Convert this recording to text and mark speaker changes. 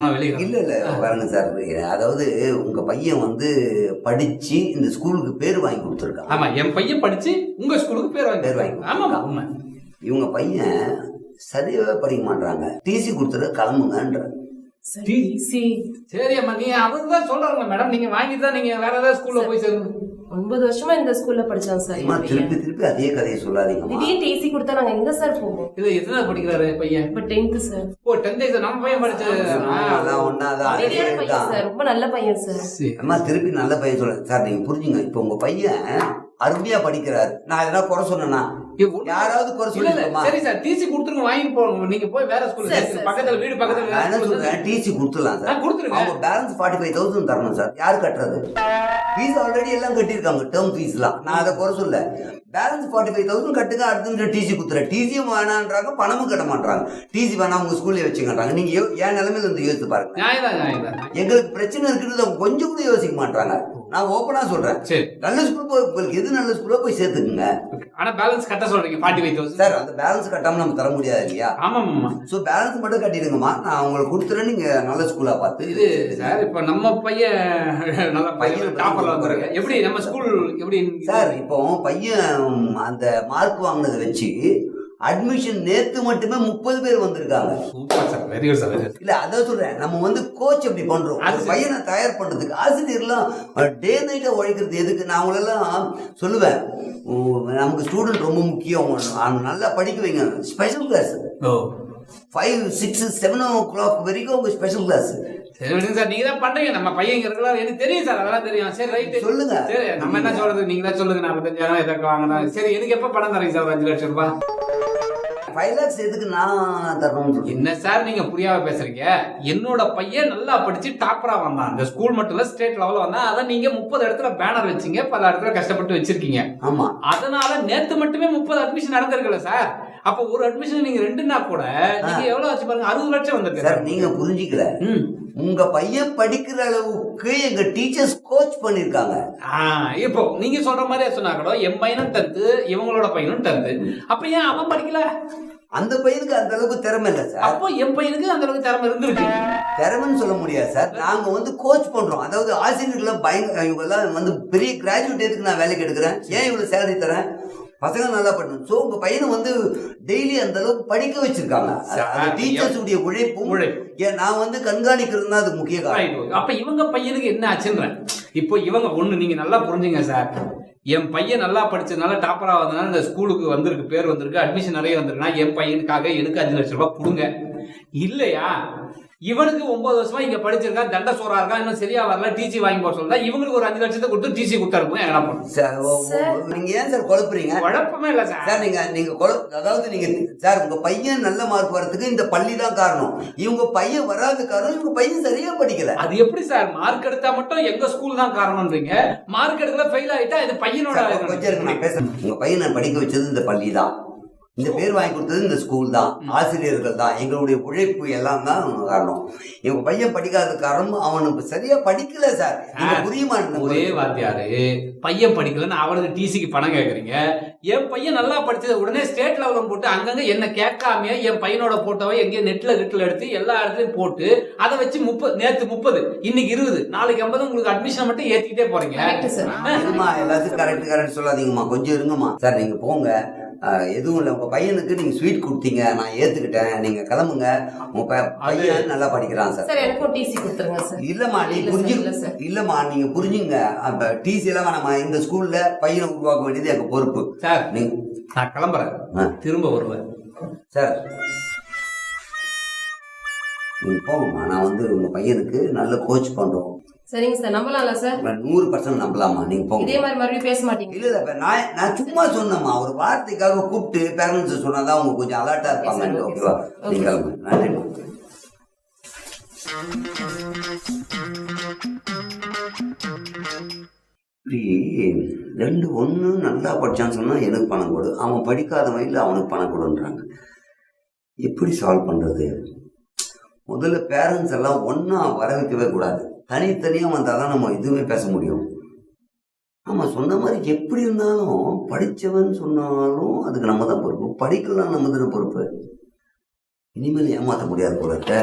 Speaker 1: இல்ல, இல்ல. பாருங்க சார். அதாவது உங்க பையன் வந்து படிச்சு இந்த ஸ்கூலுக்கு பேர் வாங்கி கொடுத்துருக்கான்.
Speaker 2: ஆமா, என் பையன் படிச்சு உங்க ஸ்கூலுக்கு பேர் வாங்கி ஆமா உண்மை.
Speaker 1: இவங்க பையன் சரியாவே படிக்க மாட்டாங்க. டிசி கொடுத்துட்டு கிளம்புங்கன்ற.
Speaker 2: சரி அம்மா, நீங்க அவருக்கு தான் சொல்றாங்க மேடம், நீங்க வாங்கிட்டு தான் நீங்க வேற ஏதாவது ஸ்கூல்ல போய் சேருங்க.
Speaker 3: 9 வருஷமா இந்த ஸ்கூல்ல படிச்சான் சார்.
Speaker 1: திருப்பி அதே கதையை சொல்லாதீங்க.
Speaker 3: திடீர்னு டிசி கொடுத்தா நாங்க எங்க சார் போவோம்?
Speaker 2: இல்ல, எத்தனை படிக்கிறாரு பையன்?
Speaker 3: இப்ப 10th சார்.
Speaker 2: ஓ 10th நம்ம பையன் படிச்சது
Speaker 3: சார். ரொம்ப நல்ல பையன் சார்.
Speaker 1: அம்மா திருப்பி நல்ல பையன் சொல்ல சார். நீங்க புரிஞ்சுங்க. இப்ப உங்க பையன் அருமையா படிக்கிறாரு. நான் எதனா குறை சொன்னா யாராவது குறை சொல்லுமா?
Speaker 2: சரி சார், டிசி கொடுத்துருங்க, வாங்கி போங்க. நீங்க போய் வேற ஸ்கூல்ல பக்கத்துல வீடு பக்கத்துல
Speaker 1: நான் என்ன சொல்றேன், டிசி கொடுத்துடலாம் சார்.
Speaker 2: கொடுத்துருங்க.
Speaker 1: அவங்க பேலன்ஸ் 45,000 தரணும் சார். யாரு கட்டுறது? ஃபீஸ் ஆல்ரெடி எல்லாம் கட்டியிருக்காங்க, டேர்ம் ஃபீஸ்லாம். நான் அதை குறை சொல்ல. பேலன்ஸ் 45,000 கட்டுங்க, அடுத்து டிசி குத்துறேன். டிசியும் வேணான்றாங்க, பணமும் கட்ட மாட்டாங்க. டிசி வேணா உங்க ஸ்கூல்ல வச்சுக்கன்றாங்க. நீங்க என் நிலைமையில இருந்து யோசித்து பாருங்க. எங்களுக்கு பிரச்சனை இருக்குன்னு அவங்க கொஞ்சம் கூட யோசிக்க மாட்டாங்க. நான் ஓப்பனா சொல்றேன். நல்ல ஸ்கூல் உங்களுக்கு எது நல்ல ஸ்கூல்ல போய் சேர்த்துக்குங்க.
Speaker 2: ஆனா பேலன்ஸ் கட்ட சொல்றீங்க 45,000
Speaker 1: சார். அந்த பேலன்ஸ் கட்டாம நம்ம தர முடியாது இல்லையா?
Speaker 2: ஆமாம்மா.
Speaker 1: சோ பேலன்ஸ் மட்டும் கட்டிடுங்கம்மா. நான் உங்களுக்கு கொடுத்துறேன், நீங்க நல்ல ஸ்கூலா பார்த்து.
Speaker 2: இது சார், இப்ப நம்ம பையன் நல்ல பையன் டாப்பர்ல வந்துருங்க. எப்படி நம்ம ஸ்கூல் எப்படி
Speaker 1: சார்? இப்போ பையன் அந்த மார்க் வாங்கினதை வச்சு அட்மிஷன் நேத்து மட்டுமே 30 பேர் வந்திருக்காங்க.
Speaker 2: Super sir, very good sir.
Speaker 1: இல்ல அதான் சொல்றேன், நம்ம வந்து கோச் எப்படி பண்றோம், அது பையனை தயார் பண்றதுக்கு ஆசிரியர்லாம் டே நைட்டா உழைக்கிறது எதுக்கு? நான் அவங்களெல்லாம் சொல்லுவேன், நமக்கு ஸ்டூடெண்ட் ரொம்ப முக்கியம், நல்லா படிக்க வைங்க. ஸ்பெஷல் கிளாஸ் 5, 6, 7 o'clock வரைக்கும் உங்க ஸ்பெஷல் கிளாஸ்.
Speaker 2: சரி விடுங்க சார், நீங்க தான் பண்றீங்க. நம்ம பையங்கிறதுலாம் எனக்கு தெரியும் சார், அதெல்லாம் தெரியும். சரி ரைட்டு
Speaker 1: சொல்லுங்க.
Speaker 2: சரி, நம்ம என்ன சொல்றது, நீங்க தான் சொல்லுங்க. 45,000 எதற்கு வாங்கினா சரி, எனக்கு எப்ப பணம் தரீங்க சார்? 5 லட்சம் ரூபாய்
Speaker 1: 5 lakhs எதுக்கு நான் தரணும்?
Speaker 2: என்ன சார் நீங்க புரியாம பேசுறீங்க? என்னோட பையன் நல்லா படிச்சு டாப்பரா வந்தான். இந்த ஸ்கூல் மட்டும் இல்ல, ஸ்டேட் லெவல்ல வந்தான். அதான் நீங்க 30 இடத்துல பேனர் வச்சீங்க, 10 இடத்துல கஷ்டப்பட்டு வச்சிருக்கீங்க.
Speaker 1: ஆமா,
Speaker 2: அதனால நேத்து மட்டுமே 30 அட்மிஷன் நடந்திருக்குல்ல சார். அப்ப ஒரு அட்மிஷன் நீங்க 2னா கூட நீங்க எவ்வளவு வச்சு பாருங்க, 60 லட்சம் வந்திருக்கு
Speaker 1: சார். நீங்க புரிஞ்சுக்கல. உங்க பையன் படிக்கிற அளவுக்கு எங்க டீச்சர்ஸ் கோச் பண்ணிருக்காங்க.
Speaker 2: இப்போ நீங்க சொல்ற மாதிரியே சொன்னா கூட என் பையனும் 10th, இவங்களோட பையனும் 10th. அப்ப ஏன் அவன் படிக்கல?
Speaker 1: அந்த பையனுக்கு அந்த அளவுக்கு திறமை இல்ல சார்.
Speaker 2: அப்போ என் பையனுக்கு அந்த அளவுக்கு திறமை இருந்திருக்கு.
Speaker 1: திறமைன்னு சொல்ல முடியாது சார். நாங்க வந்து கோச் பண்றோம். அதாவது ஆசிரியர்கள் பயங்கர, இவங்க எல்லாம் வந்து பெரிய கிராஜுவேட் எதுக்கு நான் வேலைக்கு எடுக்கிறேன், ஏன் இவ்வளவு சேலரி தரேன், பசங்க நல்லா பண்ணணும். சோ உங்க பையனை வந்து டெய்லி அந்த அளவுக்கு படிக்க வச்சிருக்காங்க. டீச்சர்ஸ் உடைய உழைப்பும் நான் வந்து கண்காணிக்கிறது தான் அதுக்கு முக்கிய காரணம்.
Speaker 2: அப்ப இவங்க பையனுக்கு என்ன ஆச்சுன்ற, இப்போ இவங்க ஒண்ணு நீங்க நல்லா புரிஞ்சுங்க சார். என் பையன் நல்லா படிச்சதுனால டாப்பரா வந்ததுனால இந்த ஸ்கூலுக்கு வந்திருக்கு, பேர் வந்திருக்கு, அட்மிஷன் நிறைய வந்திருக்குன்னா என் பையனுக்காக எனக்கு 5 லட்சம் ரூபாய் கொடுங்க. இல்லையா, இவனுக்கு 9 வருஷமா இங்க படிச்சிருக்கான், தண்ட சோறா இருக்கான், இன்னும் சரியா வரல, டிசி வாங்கி போட சொல்றா, இவங்களுக்கு ஒரு 5 லட்சத்தை கொடுத்து டிசி கொடுத்தாருக்கும் என்ன பண்ணும்?
Speaker 1: நீங்க ஏன் சார் குழப்புறீங்க?
Speaker 2: குழப்பமே இல்ல சார்.
Speaker 1: நீங்க அதாவது நீங்க சார், உங்க பையன் நல்ல மார்க் வரதுக்கு இந்த பள்ளி தான் காரணம். இவங்க பையன் வராத காரணம் இவங்க பையன் சரியா படிக்கல.
Speaker 2: அது எப்படி சார்? மார்க் எடுத்தா மட்டும் எங்க ஸ்கூல் தான் காரணம்ன்றீங்க, மார்க் எடுக்கல ஃபெயில் ஆயிட்டா இது பையனோட
Speaker 1: கொஞ்சம் நான் பேசுறேன். உங்க பையனை படிக்க வச்சது இந்த பள்ளி தான், இந்த பேர் வாங்கி கொடுத்தது இந்த ஸ்கூல் தான், ஆசிரியர்கள் தான், எங்களுடைய உழைப்பு எல்லாம் தான் காரணம். இவங்க பையன் படிக்காத காரணம் அவனுக்கு சரியா படிக்கல சார். புரியுமா?
Speaker 2: ஒரே வாத்தியாரு பையன் படிக்கலன்னு அவனுக்கு டிசிக்கு பணம் கேட்கறீங்க. என் பையன் நல்லா படிச்சது உடனே ஸ்டேட் லெவல்ல போட்டு அங்கங்க என்ன கேட்காம என் பையனோட போட்டோவை எங்கேயும் நெட்ல எடுத்து எல்லா இடத்துலயும் போட்டு அதை வச்சு 30, நேத்து 30, இன்னைக்கு 20, நாளைக்கு 50, உங்களுக்கு அட்மிஷன் மட்டும் ஏத்திக்கிட்டே போறீங்க.
Speaker 1: எல்லாத்துக்கும் கரெக்ட் சொல்லாதீங்கம்மா, கொஞ்சம் இருங்கம்மா சார். நீங்க போங்க, எதுவும் இல்லை. உங்க பையனுக்கு நீங்க ஸ்வீட் கொடுத்தீங்க, நான் ஏத்துக்கிட்டேன், நீங்க கிளம்புங்க. உங்க பையன் நல்லா படிக்கிறான் சார்.
Speaker 3: எனக்கும் டிசி கொடுத்துருங்க சார்.
Speaker 1: இல்லம்மா நீ இல்லம்மா நீங்க புரிஞ்சுங்க. அந்த டிசி எல்லாம் வேணாமா. இந்த ஸ்கூல்ல பையனை உருவாக்க வேண்டியது எங்க பொறுப்பு
Speaker 2: சார். நான் கிளம்புறேன், திரும்ப வருவேன்
Speaker 1: சார். நீங்க போங்கம்மா. நான் வந்து உங்க பையனுக்கு நல்ல கோச் பண்றோம்.
Speaker 3: சரிங்க சார், நம்பலாம்ல சார்?
Speaker 1: 100% நம்பலாமா. நீங்க போங்க.
Speaker 3: இதே மாதிரி மறுபடியும் பேச மாட்டீங்க?
Speaker 1: இல்ல நான் சும்மா சொன்னேம்மா, ஒரு வார்த்தைக்காக கூப்பிட்டு பேரண்ட்ஸ் சொன்னாதான் அவங்க கொஞ்சம் அலர்ட்டா இருப்பாங்க. ஓகேவா? நீங்க நன்றி. இப்படி 2 நல்லா படிச்சான்னு சொன்னா எனக்கு பணம் கொடு, அவன் படிக்காத வயதில் அவனுக்கு பணம் கொடுன்றாங்க. எப்படி சால்வ் பண்றது? முதல்ல பேரண்ட்ஸ் எல்லாம் ஒன்னா வர வைக்கவே கூடாது. தனித்தனியாக வந்தாதான் நம்ம எதுவுமே பேச முடியும். ஆமா, சொன்ன மாதிரி எப்படி இருந்தாலும் படிச்சவன் சொன்னாலும் அதுக்கு நம்ம தான் பொறுப்பு, படிக்கலாம் நம்ம தானே பொறுப்பு. இனிமேல் ஏமாற்ற முடியாது போல இருக்க.